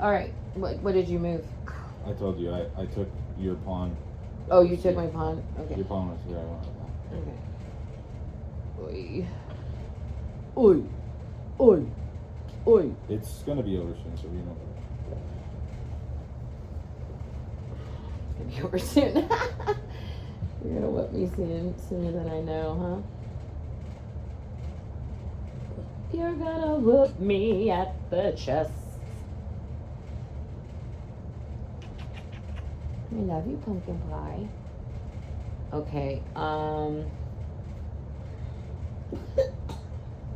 All right. What did you move? I told you, I took your pawn. Oh, you took my pawn? Okay. Your pawn was here, I went with that. Okay. Oi. Oi. Oi. Oi. It's gonna be over soon, so we know. It's gonna be over soon. You're gonna whip me sooner than I know, huh? You're gonna whoop me at the chest. I love you, pumpkin pie. Okay,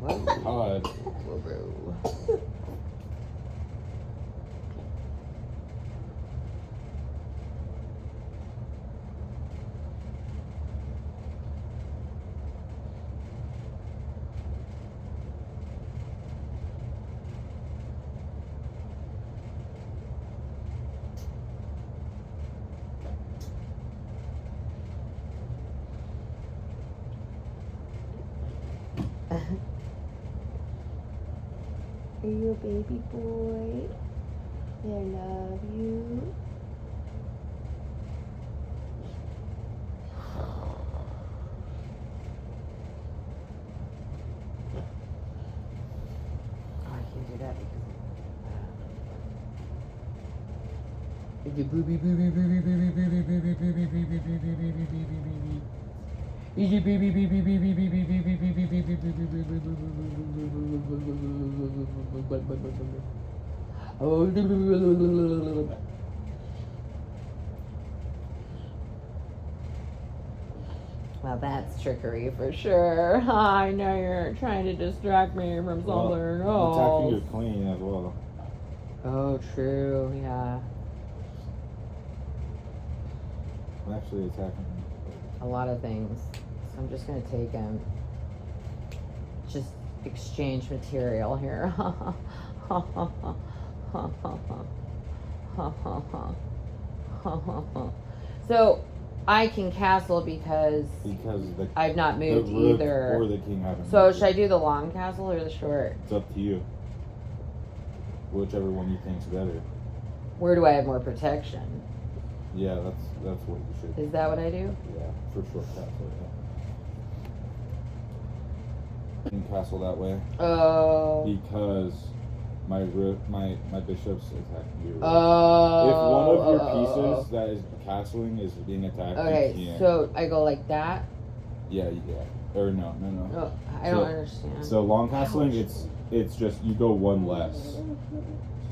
Whoa. Odd. Whoa. Are you a baby boy? I love you. Oh, I can't do that because booby booby booby booby booby booby booby booby booby booby booby. Easy baby baby baby baby baby baby baby well, that's trickery for sure. I know you're trying to distract me from something else. Attacking your queen as well. Oh, true. Yeah. I'm actually attacking A lot of things. So I'm just gonna take him. Just exchange material here. So I can castle because I've not moved the rook either. or the king haven't So moved should I yet. do the long castle or the short? It's up to you. Whichever one you think's better. Where do I have more protection? Yeah, that's what you should. Is that what I do? Yeah, for short castle. Yeah. King castle that way. Oh. Because my bishop's attacking you. Oh. If one of your pieces that is castling is being attacked, Okay, you can't. so I go like that? Yeah. Or no. Oh, I don't understand. So long castling, it's just you go one less.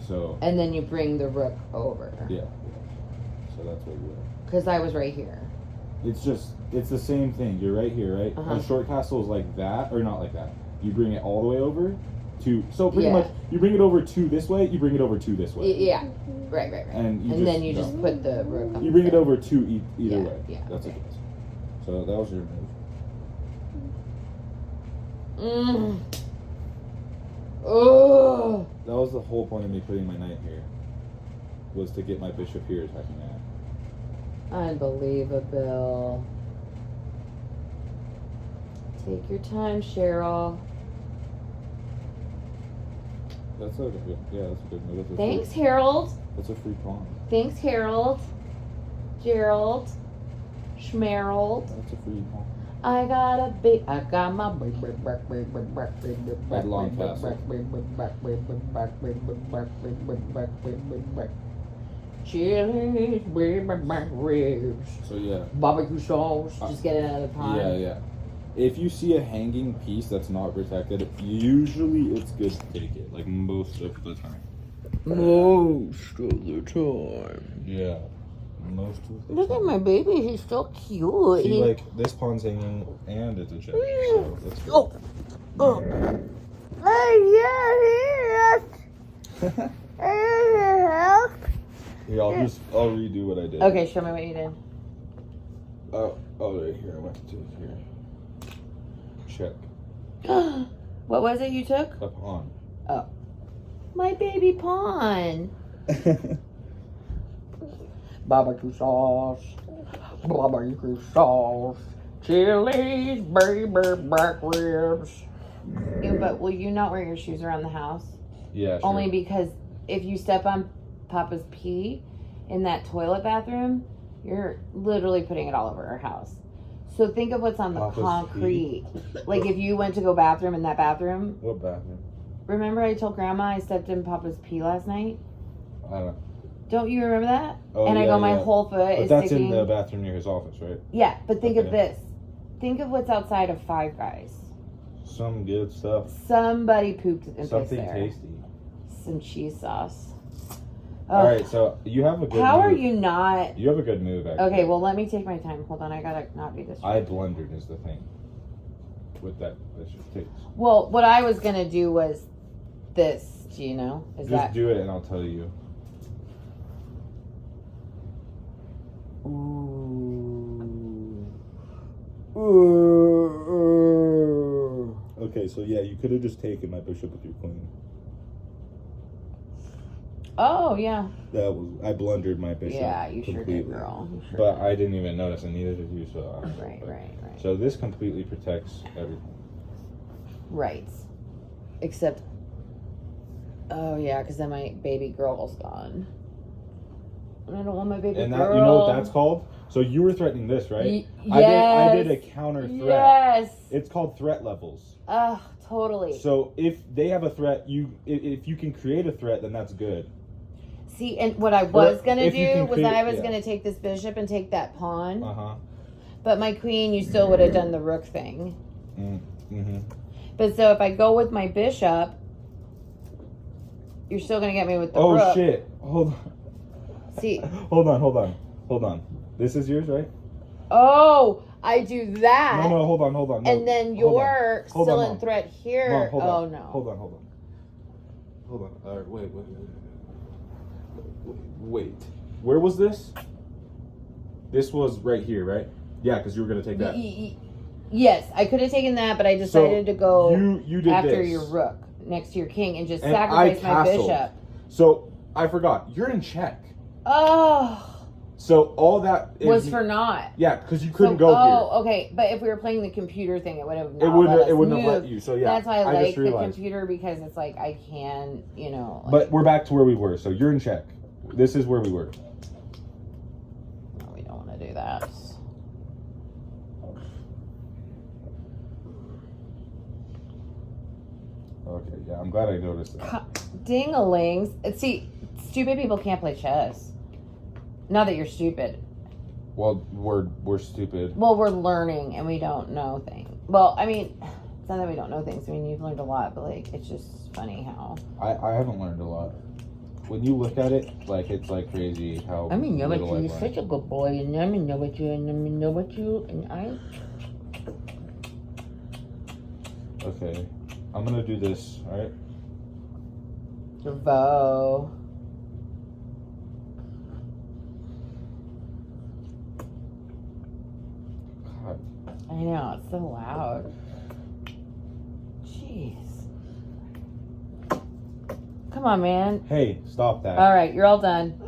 So. And then you bring the rook over. Yeah. So that's what you do. Because I was right here. It's the same thing. You're right here, right? Uh-huh. A short castle is like that, or not like that. You bring it all the way over to, so pretty Yeah. much, you bring it over to this way, you bring it over to this way. Yeah. Right. And then you just put the rook on You the bring it side. over to either Yeah, way. yeah, That's okay. it. So that was your Mm. move. Oh. That was the whole point of me putting my knight here. Was to get my bishop here attacking that. Unbelievable. Take your time, Cheryl. That's a good, that's a good move. That's a Thanks, free, Harold. That's a free pawn. Thanks, Harold. Gerald. Schmerold. That's a free pawn. I got my At long castle. Chilies with my back ribs. So yeah. Barbecue sauce. Just get it out of the pot. Yeah. If you see a hanging piece that's not protected, usually it's good to take it. Like most of the time. Most of the time. Yeah. Most of the Look time. at my baby. He's so cute. See, like this pawn's hanging and it's a check. So that's good. Oh. Here, I'll redo what I did. Okay, show me what you did. Oh, right here. I went to here. Check. What was it you took? A pawn. Oh. My baby pawn. Barbecue sauce. Barbecue sauce. Chilies, baby, back ribs. Yeah, but will you not wear your shoes around the house? Yeah, sure. Only because if you step on Papa's pee in that toilet bathroom, you're literally putting it all over our house. So think of what's on the Papa's concrete. Like if you went to go bathroom in that bathroom. What bathroom? Remember I told Grandma I stepped in Papa's pee last night? I don't know. Don't you remember that? Oh, and I yeah, go, my yeah. whole foot But is that's sticking. in the bathroom near his office, right? Yeah, but think of Okay. this. Think of what's outside of Five Guys. Some good stuff. Somebody pooped and pissed Something there. tasty. Some cheese sauce. All Ugh. right, so you have a good How move. are you not? You have a good move, actually. Okay, well, let me take my time. Hold on, I gotta not be I distracted. blundered is the thing. With that taste. Well, what I was gonna do was this. Do you know? Is Just that? do it and I'll tell you. Ooh. Okay, so yeah, you could have just taken my bishop with your queen. Oh yeah. That was I blundered my bishop. Yeah, you sure completely. did, girl. You sure But I didn't even notice, and neither did you. So Right. So this completely protects everything. Right. Except. Oh yeah, because then my baby girl's gone. And I don't want my baby And girl. that, you know what that's called? So you were threatening this, right? I Yes. did a counter threat. Yes. It's called threat levels. Ugh, totally. So if they have a threat, if you can create a threat, then that's good. See, and what I was Or gonna if you do can was create- I was yeah. gonna take this bishop and take that pawn, Uh-huh. but my queen, you still would have done the rook thing. Mm-hmm. But so if I go with my bishop, you're still gonna get me with the Oh rook. shit! Hold on. See, Hold on. This is yours, right? oh, I do that, No, hold on. No, and then hold you're Hold still on, in Mom. threat here. Mom, hold Oh on. no. Hold on. All right, wait. Where was this? This was right here, right? Yeah, because you were gonna take that. Yes, I could have taken that, but I decided to go You did after this. your rook next to your king and just And sacrifice I my castled. bishop. So I forgot. You're in check. Oh, So all that was for naught. Yeah, because you couldn't go here. Okay, but if we were playing the computer thing, it would have It not wouldn't. let us It wouldn't move. have let you. So yeah, That's why I just like the realized. computer because it's like I can, Like, But we're back to where we were. So you're in check. This is where we were. no, we don't want to do that. Okay, yeah, I'm glad I noticed that. Ding-a-lings. See, stupid people can't play chess. Not that you're stupid. Well, we're stupid. Well, we're learning and we don't know things. Well, I mean, it's not that we don't know things. I mean, you've learned a lot, but like, it's just funny how. I haven't learned a lot. When you look at it, like it's like crazy how. I mean, little I've you're learned. such a good boy, and I mean, and I. Okay, I'm gonna do this. All right. Vo. God. I know, it's so loud. Jeez. Come on, man. Hey, stop that. All right, you're all done.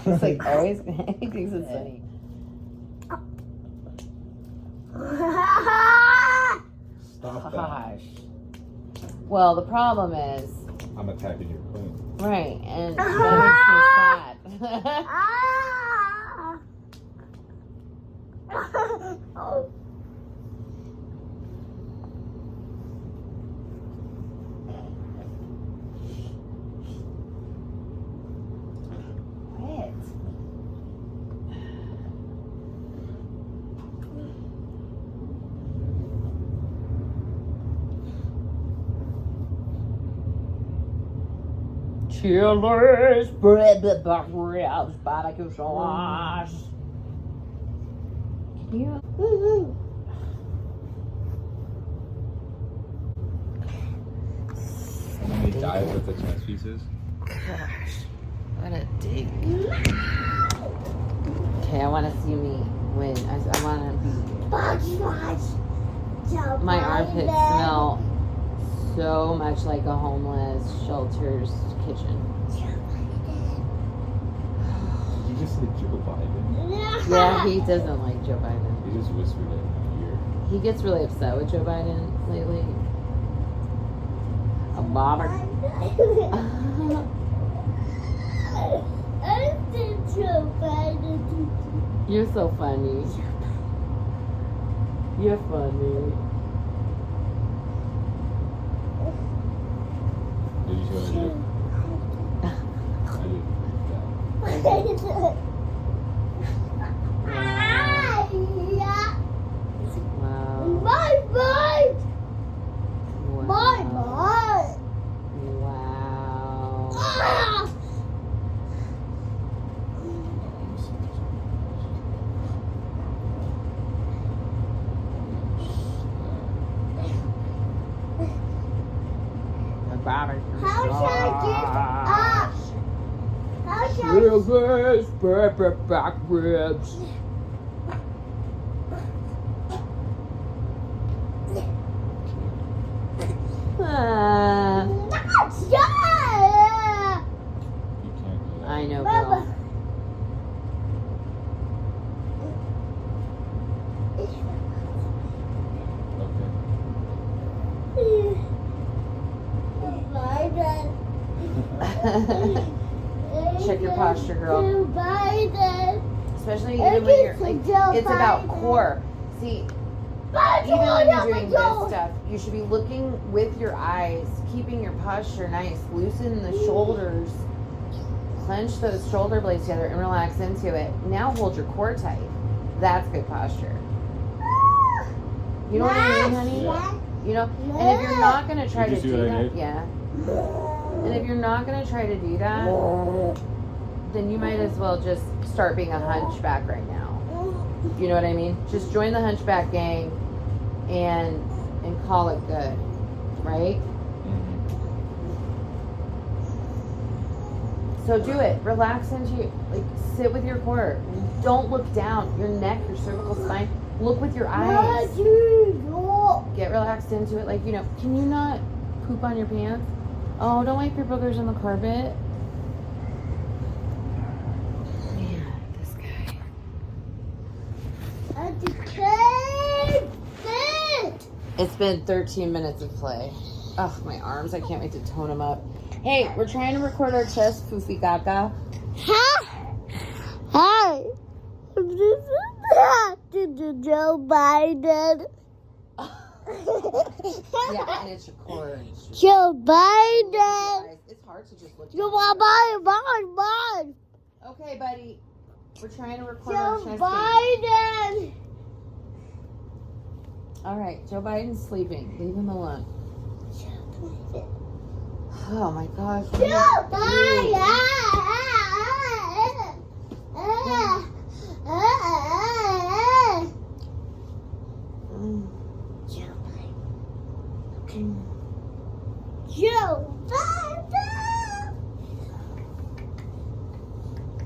It's like always, he thinks it's funny. Stop that. Gosh. Well, the problem is, I'm attacking your queen. right, and that makes me sad. Quit. Chili's bread, ribs, barbecue sauce. Can you? How many dives with the chess pieces? Gosh, what a dig. Okay, I want to see me win. I want to be. My armpits smell so much like a homeless shelter's kitchen. Did you just say Joe Biden? Yeah, he doesn't like Joe Biden. He just whispered it in my ear. He gets really upset with Joe Biden lately. A bobber. You're so funny. You're funny. Did you see what I did? I did. Wow. My butt! Wow. My butt! Wow. Ah! How should I get up? How should I Ribs, back ribs. Ah, Yeah! You can't do that. I know, Mama. girl. Check your posture, girl. Joe Biden. Especially even when you're like, Joe it's about Biden. core. See, even when you're doing this stuff, you should be looking with your eyes, keeping your posture nice, loosen the shoulders, clench those shoulder blades together, and relax into it. Now hold your core tight. That's good posture. You know what I mean, honey? Yeah. You know, and if you're not gonna try Did to you see do what I that, did? yeah. And if you're not gonna try to do that, then you might as well just start being a hunchback right now. You know what I mean? Just join the hunchback gang and call it good, right? Mhm. So do it. Relax into it. Like sit with your core. Don't look down. Your neck, your cervical spine. Look with your eyes. Get relaxed into it. Like, you know, can you not poop on your pants? Oh, don't wipe your boogers on the carpet. Man, this guy. It's been 13 minutes of play. Ugh, my arms. I can't wait to tone them up. Hey, we're trying to record our chest, Foofy Gaga. Hi. This is Joe Biden. Yeah, and it's your core. And it's just Joe Biden. It's hard to just look Joe down. Biden. Okay, buddy. We're trying to record our Joe chest. Biden. All right, Joe Biden's sleeping. Leave him alone. Oh my gosh. Joe Biden. Mm. Joe Biden.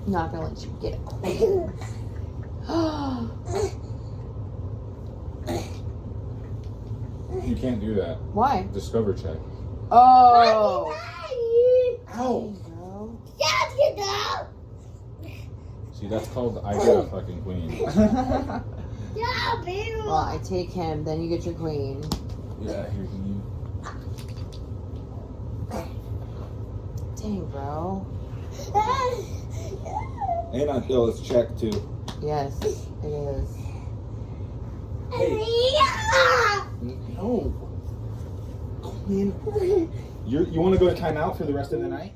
Not gonna let you get it. You can't do that. Why? Discover check. Oh. Ow! Girl. Yes, you know. See, that's called I got a fucking queen. Yeah, baby. Well, I take him, then you get your queen. Yeah, here you. Dang, bro. And until it's check too. Yes, it is. No. Queen. You want to go to timeout for the rest of the night?